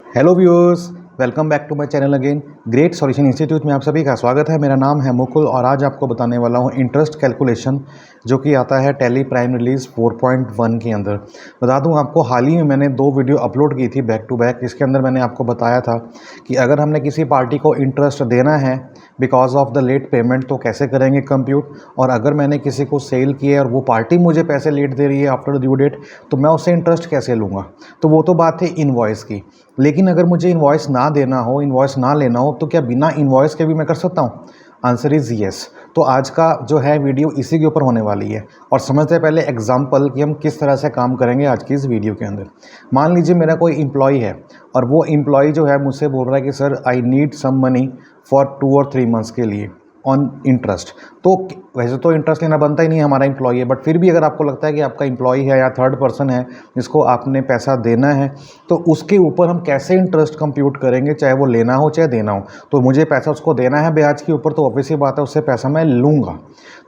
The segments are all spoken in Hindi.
Hello viewers, welcome back to my channel again. Great solution institute में आप सभी का स्वागत है। मेरा नाम है मुकुल और आज आपको बताने वाला हूँ इंटरेस्ट कैलकुलेशन जो कि आता है टैली प्राइम रिलीज 4.1 के अंदर। बता दूँ आपको, हाल ही में मैंने 2 वीडियो अपलोड की थी बैक टू बैक। इसके अंदर मैंने आपको बताया था कि अगर हमने किसी पार्टी को इंटरेस्ट देना है because of the late payment तो कैसे करेंगे कंप्यूट, और अगर मैंने किसी को सेल किया और वो पार्टी मुझे पैसे लेट दे रही है आफ्टर ड्यू डेट तो मैं उससे इंटरेस्ट कैसे लूँगा। तो वो तो बात है इनवॉइस की। लेकिन अगर मुझे इनवॉइस ना देना हो, इनवॉइस ना लेना हो, तो क्या बिना इनवॉइस के भी मैं कर सकता हूँ? Answer is yes. तो आज का जो है वीडियो इसी के ऊपर होने वाली है। और समझते हैं पहले एग्जांपल कि हम किस तरह से काम करेंगे आज की इस वीडियो के अंदर। मान लीजिए मेरा कोई एम्प्लॉय है और वो एम्प्लॉय जो है मुझसे बोल रहा है कि sir I need some money for 2 और 3 मंथ्स के लिए ऑन इंटरेस्ट। तो वैसे तो इंटरेस्ट लेना बनता ही नहीं, हमारा एम्प्लॉय है, बट फिर भी अगर आपको लगता है कि आपका एम्प्लॉय है या थर्ड पर्सन है जिसको आपने पैसा देना है, तो उसके ऊपर हम कैसे इंटरेस्ट कंप्यूट करेंगे, चाहे वो लेना हो चाहे देना हो। तो मुझे पैसा उसको देना है ब्याज के ऊपर, तो ऑब्वियसली बात है उससे पैसा मैं लूँगा।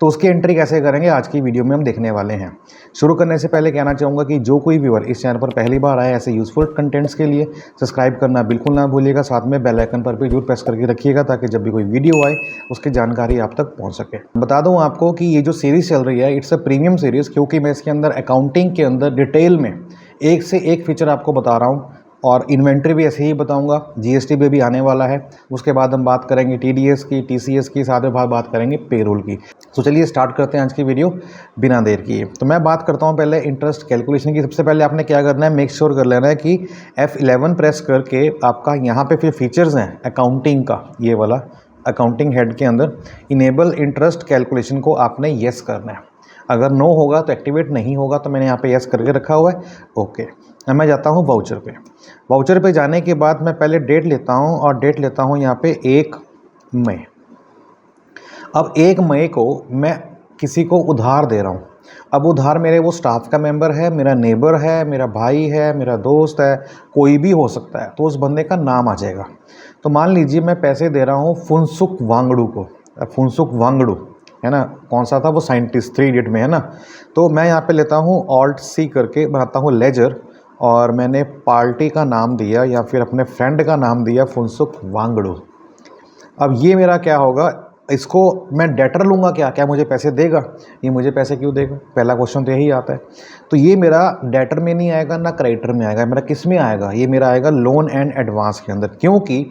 तो उसकी एंट्री कैसे करेंगे आज की वीडियो में हम देखने वाले हैं। शुरू करने से पहले कहना चाहूँगा कि जो कोई व्यूअर इस चैनल पर पहली बार आए ऐसे यूजफुल कंटेंट्स के लिए सब्सक्राइब करना बिल्कुल ना भूलिएगा, साथ में बेल आइकन पर भी जरूर प्रेस करके रखिएगा ताकि जब भी कोई वीडियो आए उसकी जानकारी आप तक पहुंच सके। बता दूं आपको कि ये जो सीरीज़ चल रही है इट्स अ प्रीमियम सीरीज़, क्योंकि मैं इसके अंदर अकाउंटिंग के अंदर डिटेल में एक से एक फीचर आपको बता रहा हूँ और इन्वेंट्री भी ऐसे ही बताऊंगा। जीएसटी पे भी आने वाला है। उसके बाद हम बात करेंगे टीडीएस की, टीसीएस की, साथ में बात करेंगे पेरोल की। तो चलिए स्टार्ट करते हैं आज की वीडियो बिना देर किए। तो मैं बात करता हूं पहले इंटरेस्ट कैलकुलेशन की। सबसे पहले आपने क्या करना है, मेक श्योर कर लेना है कि F11 प्रेस करके आपका यहाँ पे फिर फीचर्स हैं अकाउंटिंग का, ये वाला अकाउंटिंग हेड के अंदर इनेबल इंटरेस्ट कैलकुलेशन को आपने येस करना है। अगर नो होगा तो एक्टिवेट नहीं होगा, तो मैंने यहाँ पे येस करके रखा हुआ है। ओके, अब मैं जाता हूँ वाउचर पे। वाउचर पे जाने के बाद मैं पहले डेट लेता हूँ और डेट लेता हूँ यहाँ पे 1 मई। अब 1 मई को मैं किसी को उधार दे रहा हूँ। अब उधार मेरे वो स्टाफ का मेंबर है, मेरा नेबर है, मेरा भाई है, मेरा दोस्त है, कोई भी हो सकता है। तो उस बंदे का नाम आ जाएगा। तो मान लीजिए मैं पैसे दे रहा हूँ फुनसुक वांगड़ू को। फुनसुक वांगड़ू है ना, कौन सा था वो, साइंटिस्ट, 3 इडियट में है ना। तो मैं यहाँ पे लेता हूँ ऑल्ट सी करके बनाता हूँ लेजर, और मैंने पार्टी का नाम दिया या फिर अपने फ्रेंड का नाम दिया फुनसुक वांगड़ू। अब ये मेरा क्या होगा, इसको मैं डेटर लूँगा क्या, क्या मुझे पैसे देगा? ये मुझे पैसे क्यों देगा? पहला क्वेश्चन तो यही आता है। तो ये मेरा डेटर में नहीं आएगा ना क्रेडिटर में आएगा, मेरा किस में आएगा? ये मेरा आएगा लोन एंड एडवांस के अंदर, क्योंकि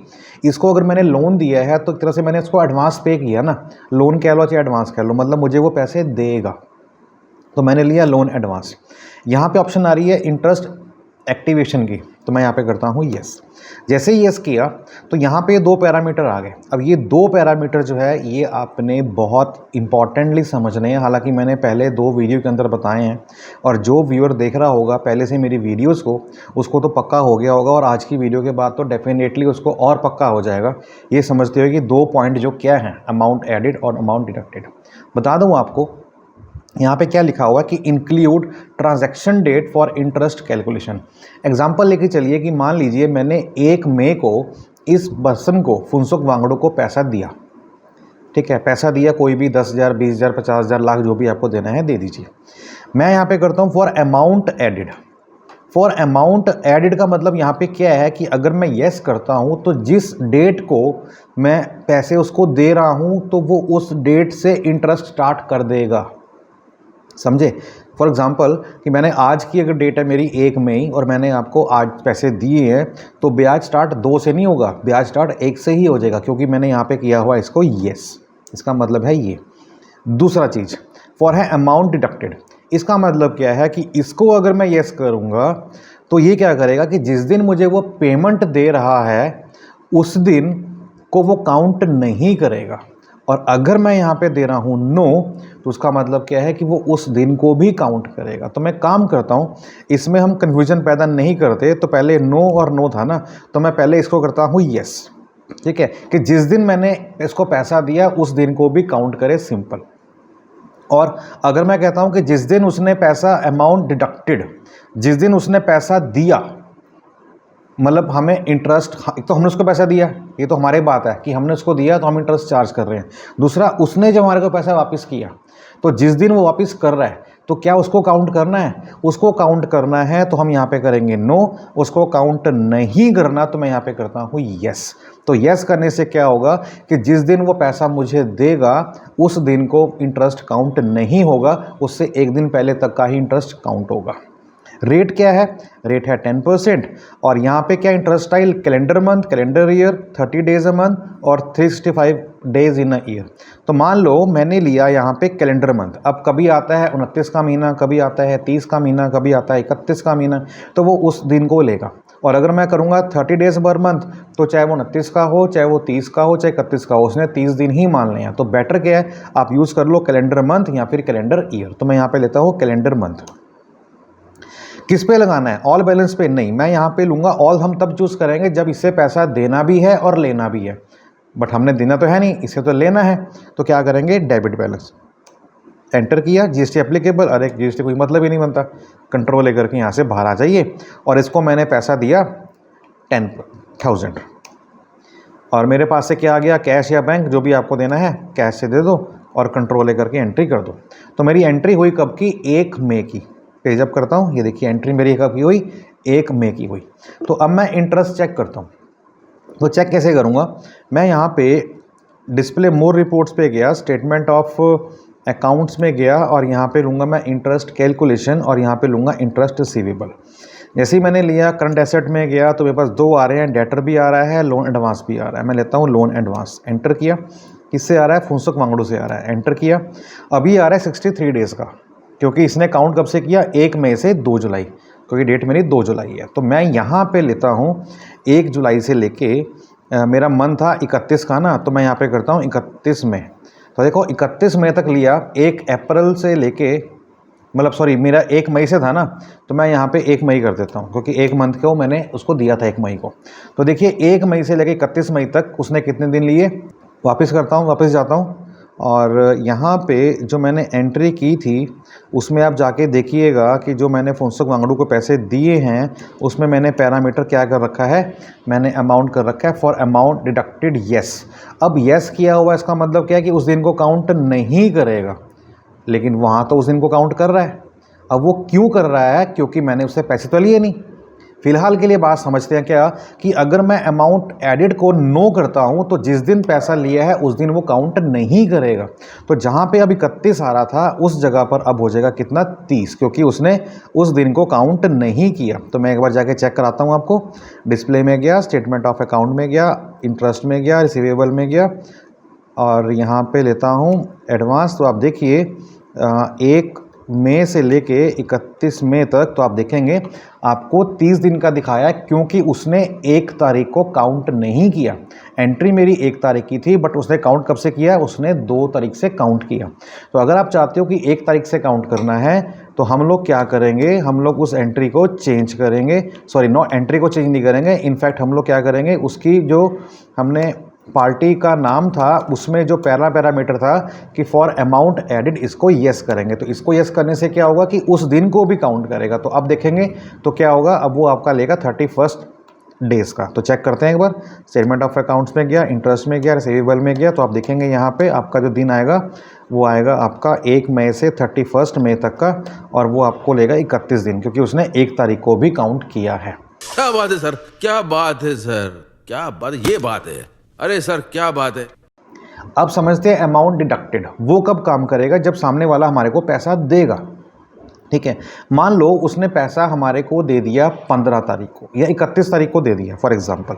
इसको अगर मैंने लोन दिया है तो एक तरह से मैंने इसको एडवांस पे किया ना। लोन कह लो चाहे एडवांस कह लो, मतलब मुझे वो पैसे देगा, तो मैंने लिया लोन एडवांस। यहाँ पे ऑप्शन आ रही है इंटरेस्ट एक्टिवेशन की, तो मैं यहाँ पे करता हूँ यस। जैसे ही यस किया तो यहाँ पे 2 पैरामीटर आ गए। अब ये 2 पैरामीटर जो है ये आपने बहुत इंपॉर्टेंटली समझने हैं। हालांकि मैंने पहले 2 वीडियो के अंदर बताए हैं, और जो व्यूअर देख रहा होगा पहले से मेरी वीडियोस को, उसको तो पक्का हो गया होगा, और आज की वीडियो के बाद तो डेफिनेटली उसको और पक्का हो जाएगा। ये समझते हो कि 2 पॉइंट जो क्या हैं, अमाउंट एडिड और अमाउंट डिडक्टेड। बता दूँ आपको यहाँ पे क्या लिखा हुआ है कि include transaction date for interest calculation. Example लेके चलिए कि मान लीजिए मैंने 1 मई को इस पर्सन को, फुनसुक वांगड़ू को पैसा दिया। ठीक है, पैसा दिया, कोई भी 10,000, 20,000, 50,000, लाख, जो भी आपको देना है दे दीजिए। मैं यहाँ पे करता हूँ for amount added. For amount added का मतलब यहाँ पे क्या है कि अगर मैं येस करता हूँ तो जिस डेट को मैं पैसे उसको दे रहा हूँ तो वो उस डेट से इंटरेस्ट स्टार्ट कर देगा। समझे? फॉर एग्जांपल कि मैंने आज की अगर डेट है मेरी 1 मई और मैंने आपको आज पैसे दिए हैं, तो ब्याज स्टार्ट 2 से नहीं होगा, ब्याज स्टार्ट 1 से ही हो जाएगा, क्योंकि मैंने यहाँ पे किया हुआ इसको येस। इसका मतलब है ये। दूसरा चीज़ फॉर है अमाउंट डिडक्टेड। इसका मतलब क्या है कि इसको अगर मैं येस करूँगा तो ये क्या करेगा कि जिस दिन मुझे वो पेमेंट दे रहा है उस दिन को वो काउंट नहीं करेगा, और अगर मैं यहाँ पे दे रहा हूँ नो तो उसका मतलब क्या है कि वो उस दिन को भी काउंट करेगा। तो मैं काम करता हूँ, इसमें हम कन्फ्यूजन पैदा नहीं करते। तो पहले नो और नो था ना, तो मैं पहले इसको करता हूँ यस। ठीक है, कि जिस दिन मैंने इसको पैसा दिया उस दिन को भी काउंट करे, सिंपल। और अगर मैं कहता हूँ कि जिस दिन उसने पैसा अमाउंट डिडक्टेड, जिस दिन उसने पैसा दिया, मतलब हमें इंटरेस्ट, एक तो हमने उसको पैसा दिया, ये तो हमारी बात है कि हमने उसको दिया तो हम इंटरेस्ट चार्ज कर रहे हैं। दूसरा, उसने जब हमारे को पैसा वापस किया, तो जिस दिन वो वापस कर रहा है तो क्या उसको काउंट करना है? उसको काउंट करना है तो हम यहाँ पे करेंगे नो, उसको काउंट नहीं करना तो मैं यहाँ पे करता हूँ यस। तो यस करने से क्या होगा कि जिस दिन वो पैसा मुझे देगा उस दिन को इंटरेस्ट काउंट नहीं होगा, उससे एक दिन पहले तक का ही इंटरेस्ट काउंट होगा। रेट क्या है? रेट है 10%। और यहाँ पे क्या interest style? Calendar month, calendar year, 30 days a month और 365 डेज इन अ ईयर। तो मान लो मैंने लिया यहाँ पे कैलेंडर मंथ। अब कभी आता है 29 का महीना, कभी आता है 30 का महीना, कभी आता है 31 का महीना, तो वो उस दिन को लेगा। और अगर मैं करूँगा 30 डेज पर मंथ, तो चाहे वो 29 का हो, चाहे वो 30 का हो, चाहे 31 का हो, उसने 30 दिन ही मान लिया। तो बेटर क्या है, आप यूज़ कर लो कैलेंडर मंथ या फिर कैलेंडर ईयर। तो मैं यहाँ पे लेता हूँ कैलेंडर मंथ। किस पे लगाना है? ऑल बैलेंस पे नहीं, मैं यहाँ पे लूँगा ऑल। हम तब चूज़ करेंगे जब इससे पैसा देना भी है और लेना भी है, बट हमने देना तो है नहीं, इसे तो लेना है। तो क्या करेंगे? डेबिट बैलेंस एंटर किया, जीएसटी एप्लीकेबल। अरे जीएसटी कोई मतलब ही नहीं बनता, कंट्रोल लेकर के यहाँ से बाहर आ जाइए। और इसको मैंने पैसा दिया 10,000 और मेरे पास से क्या आ गया? कैश या बैंक, जो भी आपको देना है कैश से दे दो और कंट्रोल लेकर के एंट्री कर दो। तो मेरी एंट्री हुई कब की? 1 मई की। पेज अप करता हूँ, ये देखिए एंट्री मेरी कब की हुई? 1 मई की हुई। तो अब मैं इंटरेस्ट चेक करता हूँ। तो चेक कैसे करूँगा? मैं यहाँ पे डिस्प्ले मोर रिपोर्ट्स पे गया, स्टेटमेंट ऑफ अकाउंट्स में गया और यहाँ पे लूँगा मैं इंटरेस्ट कैलकुलेशन और यहाँ पे लूँगा इंटरेस्ट रिसीवेबल। जैसे ही मैंने लिया करंट एसेट में गया तो मेरे पास 2 आ रहे हैं, डेटर भी आ रहा है, लोन एडवांस भी आ रहा है। मैं लेता हूँ लोन एडवांस, एंटर किया। किससे आ रहा है? फुनसुक वांगडू से आ रहा है, एंटर किया। अभी आ रहा है 63 डेज़ का, क्योंकि इसने काउंट कब से किया? 1 मई से 2 जुलाई, क्योंकि डेट मेरी 2 जुलाई है। तो मैं यहाँ पे लेता हूँ 1 जुलाई से लेके मेरा मन था 31 का ना, तो मैं यहाँ पे करता हूँ 31 मई। तो देखो 31 मई तक लिया, 1 अप्रैल से लेके, मतलब सॉरी मेरा 1 मई से था ना, तो मैं यहाँ पे 1 मई कर देता हूँ, क्योंकि 1 मंथ को मैंने उसको दिया था 1 मई को। तो देखिए 1 मई से लेके 31 मई तक उसने कितने दिन लिए? वापस करता हूँ, वापस जाता हूँ और यहाँ पे जो मैंने एंट्री की थी उसमें आप जाके देखिएगा कि जो मैंने फुनसुक वांगडू को पैसे दिए हैं उसमें मैंने पैरामीटर क्या कर रखा है? मैंने अमाउंट कर रखा है फॉर अमाउंट डिडक्टेड येस। अब येस किया हुआ इसका मतलब क्या है कि उस दिन को काउंट नहीं करेगा, लेकिन वहाँ तो उस दिन को काउंट कर रहा है। अब वो क्यों कर रहा है? क्योंकि मैंने उससे पैसे तो लिए नहीं। फिलहाल के लिए बात समझते हैं क्या कि अगर मैं अमाउंट एडिड को नो करता हूं तो जिस दिन पैसा लिया है उस दिन वो काउंट नहीं करेगा। तो जहां पे अब 31 आ रहा था उस जगह पर अब हो जाएगा कितना? 30, क्योंकि उसने उस दिन को काउंट नहीं किया। तो मैं एक बार जाके चेक कराता हूं आपको। डिस्प्ले में गया, स्टेटमेंट ऑफ अकाउंट में गया, इंटरेस्ट में गया, रिसीवेबल में गया और यहाँ पे लेता हूँ एडवांस। तो आप देखिए 1 मई से लेके 31 मई तक, तो आप देखेंगे आपको 30 दिन का दिखाया है, क्योंकि उसने 1 तारीख को काउंट नहीं किया। एंट्री मेरी 1 तारीख की थी, बट उसने काउंट कब से किया? उसने 2 तारीख से काउंट किया। तो अगर आप चाहते हो कि 1 तारीख से काउंट करना है तो हम लोग क्या करेंगे? हम लोग उस एंट्री को चेंज करेंगे, सॉरी नो, एंट्री को चेंज नहीं करेंगे। इनफैक्ट हम लोग क्या करेंगे, उसकी जो हमने पार्टी का नाम था उसमें जो पहला पैरामीटर था कि फॉर अमाउंट एडिड, इसको यस करेंगे। तो इसको यस करने से क्या होगा कि उस दिन को भी काउंट करेगा। तो अब देखेंगे तो क्या होगा, अब वो आपका लेगा 31 डेज़ का। तो चेक करते हैं एक बार। स्टेटमेंट ऑफ अकाउंट्स में गया, इंटरेस्ट में गया, रिसीवेबल में गया, तो आप देखेंगे यहाँ पे आपका जो दिन आएगा वो आएगा आपका 1 मई से 31 मई तक का, और वो आपको लेगा 31 दिन, क्योंकि उसने 1 तारीख को भी काउंट किया है। क्या बात है सर, क्या बात है सर, क्या बात, ये बात है, अरे सर क्या बात है। अब समझते हैं अमाउंट डिडक्टेड वो कब काम करेगा? जब सामने वाला हमारे को पैसा देगा। ठीक है, मान लो उसने पैसा हमारे को दे दिया 15 तारीख को या 31 तारीख को दे दिया फॉर एग्जांपल।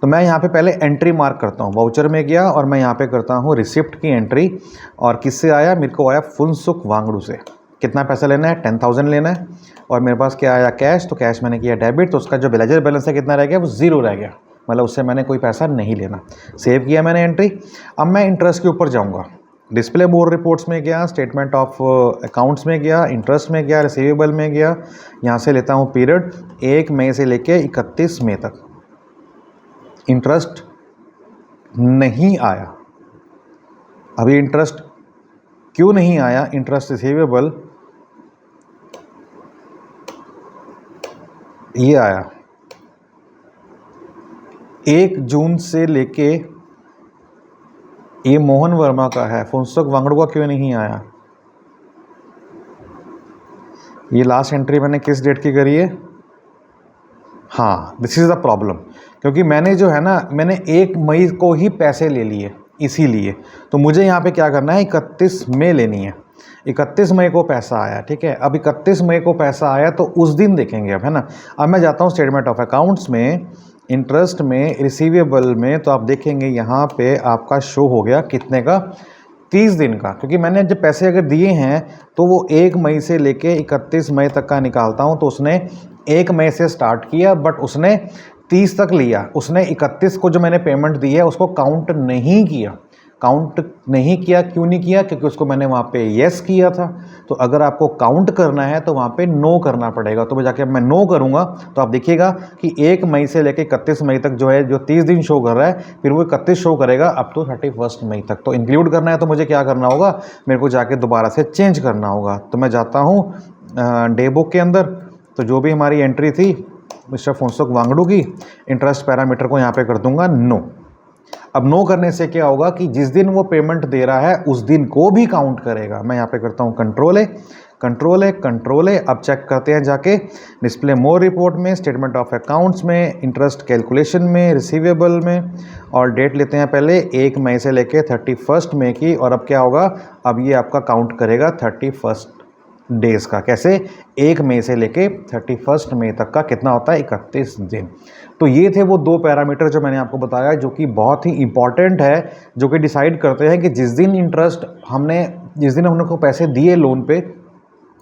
तो मैं यहाँ पे पहले एंट्री मार्क करता हूँ, वाउचर में गया और मैं यहाँ पे करता हूँ रिसिप्ट की एंट्री। और किससे आया? मेरे को आया फुनसुक वांगडू से। कितना पैसा लेना है? 10,000 लेना है। और मेरे पास क्या आया? कैश। तो कैश मैंने किया डेबिट, तो उसका जो लेजर बैलेंस है कितना रह गया? वो 0 रह गया, मतलब उससे मैंने कोई पैसा नहीं लेना। सेव किया मैंने एंट्री। अब मैं इंटरेस्ट के ऊपर जाऊँगा। डिस्प्ले मोर रिपोर्ट्स में गया, स्टेटमेंट ऑफ अकाउंट्स में गया, इंटरेस्ट में गया, रिसीवेबल में गया। यहाँ से लेता हूँ पीरियड 1 मई से लेके 31 मई तक। इंटरेस्ट नहीं आया। अभी इंटरेस्ट क्यों नहीं आया? इंटरेस्ट रिसीवेबल ये आया 1 जून से लेके, ये मोहन वर्मा का है, फुनसुक वांगडू का क्यों नहीं आया? ये लास्ट एंट्री मैंने किस डेट की करी है? हाँ, दिस इज़ द प्रॉब्लम, क्योंकि मैंने जो है ना, मैंने 1 मई को ही पैसे ले लिए इसीलिए। तो मुझे यहाँ पे क्या करना है, 31 मई लेनी है। 31 मई को पैसा आया, ठीक है। अब 31 मई को पैसा आया तो उस दिन देखेंगे अब, है ना। अब मैं जाता हूँ स्टेटमेंट ऑफ अकाउंट्स में, इंटरेस्ट में, रिसीवेबल में, तो आप देखेंगे यहाँ पे आपका शो हो गया कितने का, 30 दिन का। क्योंकि मैंने जब पैसे अगर दिए हैं तो वो 1 मई से लेके 31 मई तक का निकालता हूँ, तो उसने 1 मई से स्टार्ट किया बट उसने 30 तक लिया। उसने 31 को जो मैंने पेमेंट दी है उसको काउंट नहीं किया। काउंट नहीं किया, क्यों नहीं किया? क्योंकि उसको मैंने वहाँ पे येस किया था। तो अगर आपको काउंट करना है तो वहाँ पे नो करना पड़ेगा। तो मैं जाके मैं नो करूँगा तो आप देखिएगा कि 1 मई से लेकर 31 मई तक जो है, जो 30 दिन शो कर रहा है, फिर वो 31 शो करेगा अप टू 31 मई तक। तो इंक्लूड करना है तो मुझे क्या करना होगा, मेरे को जाके दोबारा से चेंज करना होगा। तो मैं जाता हूँ डे बुक के अंदर, तो जो भी हमारी एंट्री थी मिस्टर फुनसुक वांगडू की, इंटरेस्ट पैरामीटर को यहाँ पे कर दूंगा नो। अब नो करने से क्या होगा कि जिस दिन वो पेमेंट दे रहा है उस दिन को भी काउंट करेगा। मैं यहाँ पे करता हूँ कंट्रोल ए, कंट्रोल ए, कंट्रोल ए। अब चेक करते हैं जाके डिस्प्ले मोर रिपोर्ट में, स्टेटमेंट ऑफ अकाउंट्स में, इंटरेस्ट कैलकुलेशन में, रिसीवेबल में, और डेट लेते हैं पहले 1 मई से लेके 31 मई की। और अब क्या होगा, अब ये आपका काउंट करेगा 31 डेज़ का। कैसे? 1 मई से लेके 31 मई तक का कितना होता है, 31 दिन। तो ये थे वो 2 पैरामीटर जो मैंने आपको बताया, जो कि बहुत ही इंपॉर्टेंट है, जो कि डिसाइड करते हैं कि जिस दिन हमने को पैसे दिए लोन पे,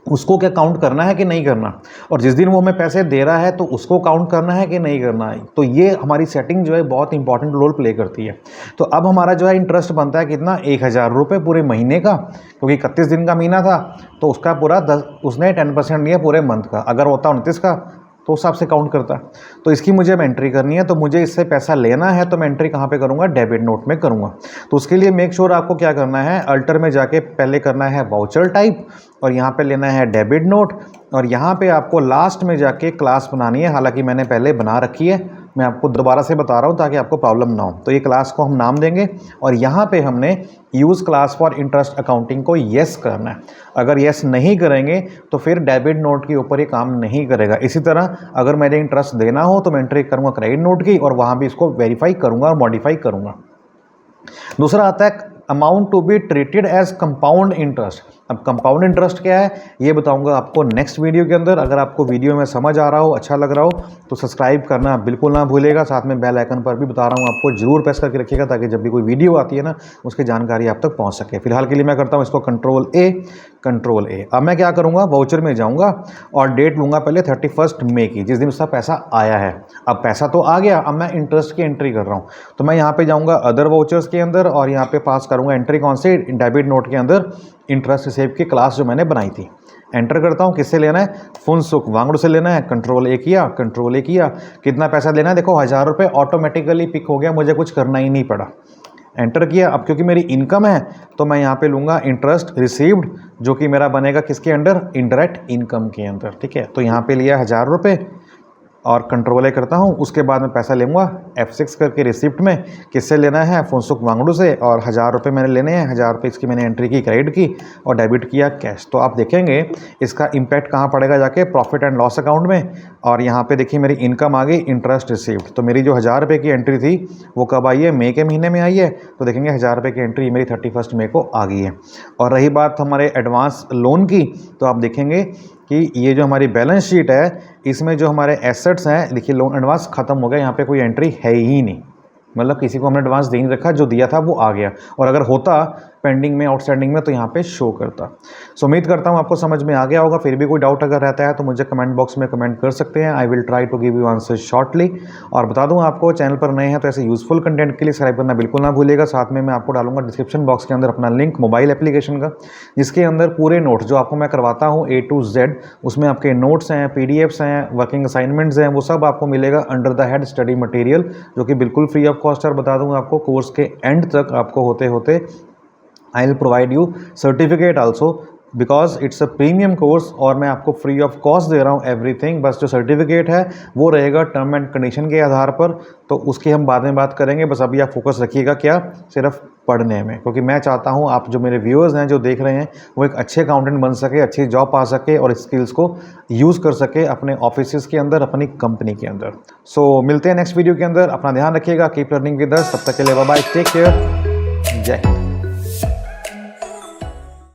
उसको क्या काउंट करना है कि नहीं करना, और जिस दिन वो हमें पैसे दे रहा है तो उसको काउंट करना है कि नहीं करना है। तो ये हमारी सेटिंग जो है बहुत इंपॉर्टेंट रोल प्ले करती है। तो अब हमारा जो है इंटरेस्ट बनता है कितना, 1000 रुपये पूरे महीने का, क्योंकि 31 दिन का महीना था तो उसका पूरा उसने 10% लिया पूरे मंथ का। अगर होता 29 का तो उस हिसाब से काउंट करता। तो इसकी मुझे अब एंट्री करनी है, तो मुझे इससे पैसा लेना है, तो मैं एंट्री कहाँ पे करूँगा, डेबिट नोट में करूँगा। तो उसके लिए मेक श्योर आपको क्या करना है, अल्टर में जाके पहले करना है वाउचर टाइप, और यहाँ पे लेना है डेबिट नोट, और यहाँ पे आपको लास्ट में जाके क्लास बनानी है। हालांकि मैंने पहले बना रखी है, मैं आपको दोबारा से बता रहा हूँ ताकि आपको प्रॉब्लम ना हो। तो ये क्लास को हम नाम देंगे, और यहाँ पे हमने use class for interest accounting को येस करना है। अगर येस नहीं करेंगे तो फिर डेबिट नोट के ऊपर ये काम नहीं करेगा। इसी तरह अगर मेरे इंटरेस्ट देना हो तो मैं एंट्री करूँगा क्रेडिट नोट की, और वहाँ भी इसको वेरीफाई करूँगा और मॉडिफाई करूँगा। दूसरा आता है amount to be treated as compound interest. अब कंपाउंड इंटरेस्ट क्या है ये बताऊंगा आपको नेक्स्ट वीडियो के अंदर। अगर आपको वीडियो में समझ आ रहा हो, अच्छा लग रहा हो, तो सब्सक्राइब करना बिल्कुल ना भूलिएगा। साथ में बेल आइकन पर भी बता रहा हूँ आपको, जरूर प्रेस करके रखिएगा ताकि जब भी कोई वीडियो आती है ना, उसकी जानकारी आप तक पहुँच सके। फिलहाल के लिए मैं करता हूँ इसको कंट्रोल ए, कंट्रोल ए। अब मैं क्या करूँगा, वाउचर में जाऊँगा और डेट लूँगा पहले 31 मई की, जिस दिन उसका पैसा आया है। अब पैसा तो आ गया, अब मैं इंटरेस्ट की एंट्री कर रहा हूँ। तो मैं यहाँ पे जाऊँगा अदर वाउचर्स के अंदर, और यहाँ पे पास करूँगा एंट्री कौन से, डेबिट नोट के अंदर इंटरेस्ट रिसीव की क्लास जो मैंने बनाई थी। एंटर करता हूँ, किससे लेना है, फुनसुक वांगडू से लेना है। कंट्रोल ए किया, कंट्रोल ए किया। कितना पैसा लेना है, देखो 1000 रुपये ऑटोमेटिकली पिक हो गया, मुझे कुछ करना ही नहीं पड़ा। एंटर किया। अब क्योंकि मेरी इनकम है तो मैं यहाँ पे लूँगा इंटरेस्ट रिसीव्ड, जो कि मेरा बनेगा किसके अंडर, इनडायरेक्ट इनकम के अंदर। ठीक है, तो यहाँ पे लिया 1000 रुपये और कंट्रोल ए करता हूँ। उसके बाद मैं पैसा लूँगा F6 करके रिसिप्ट में, किससे लेना है, फुनसुक वांगडू से, और 1000 रुपये मैंने लेने हैं। 1000 रुपये इसकी मैंने एंट्री की, क्रेडिट की, और डेबिट किया कैश। तो आप देखेंगे इसका इम्पैक्ट कहाँ पड़ेगा, जाके प्रॉफिट एंड लॉस अकाउंट में। और यहाँ पे देखिए मेरी इनकम आ गई, इंटरेस्ट रिसीव्ड। तो मेरी जो 1000 रुपये की एंट्री थी वो कब आई है, मई के महीने में आई है। तो देखेंगे 1000 रुपये की एंट्री मेरी 31 मई को आ गई है। और रही बात हमारे एडवांस लोन की, तो आप देखेंगे कि ये जो हमारी बैलेंस शीट है, इसमें जो हमारे एसेट्स हैं, देखिए लोन एडवांस खत्म हो गया, यहाँ पे कोई एंट्री है ही नहीं। मतलब किसी को हमने एडवांस दे नहीं रखा, जो दिया था वो आ गया, और अगर होता पेंडिंग में, आउटस्टैंडिंग में, तो यहाँ पे शो करता। सो उम्मीद करता हूँ आपको समझ में आ गया होगा। फिर भी कोई डाउट अगर रहता है तो मुझे कमेंट बॉक्स में कमेंट कर सकते हैं। I will try to give you answer shortly. और बता दूँ आपको, चैनल पर नए हैं तो ऐसे यूजफुल कंटेंट के लिए सब्सक्राइब करना बिल्कुल ना भूलिएगा। साथ में मैं आपको डालूंगा डिस्क्रिप्शन बॉक्स के अंदर अपना लिंक मोबाइल एप्लीकेशन का, जिसके अंदर पूरे नोट्स जो आपको मैं करवाता हूँ A to Z, उसमें आपके नोट्स हैं, PDFs हैं, वर्किंग असाइनमेंट्स हैं, वो सब आपको मिलेगा under the head study material, जो कि बिल्कुल फ्री ऑफ कॉस्ट। और बता दूँ आपको, कोर्स के एंड तक आपको होते होते I will provide you certificate also because it's a premium course और मैं आपको फ्री ऑफ कॉस्ट दे रहा हूँ एवरीथिंग। बस जो सर्टिफिकेट है वो रहेगा टर्म एंड कंडीशन के आधार पर, तो उसकी हम बाद में बात करेंगे। बस अभी आप फोकस रखिएगा क्या, सिर्फ पढ़ने में, क्योंकि मैं चाहता हूँ आप जो मेरे व्यूअर्स हैं जो देख रहे हैं वो एक अच्छे अकाउंटेंट बन सके, अच्छी जॉब पा सके और स्किल्स को यूज़ कर सके अपने ऑफिस के अंदर, अपनी कंपनी के अंदर। सो मिलते हैं नेक्स्ट वीडियो के अंदर। अपना ध्यान रखिएगा, कीप लर्निंग विद अस। तब तक के लिए बाय बाय, टेक केयर, जय हिंद।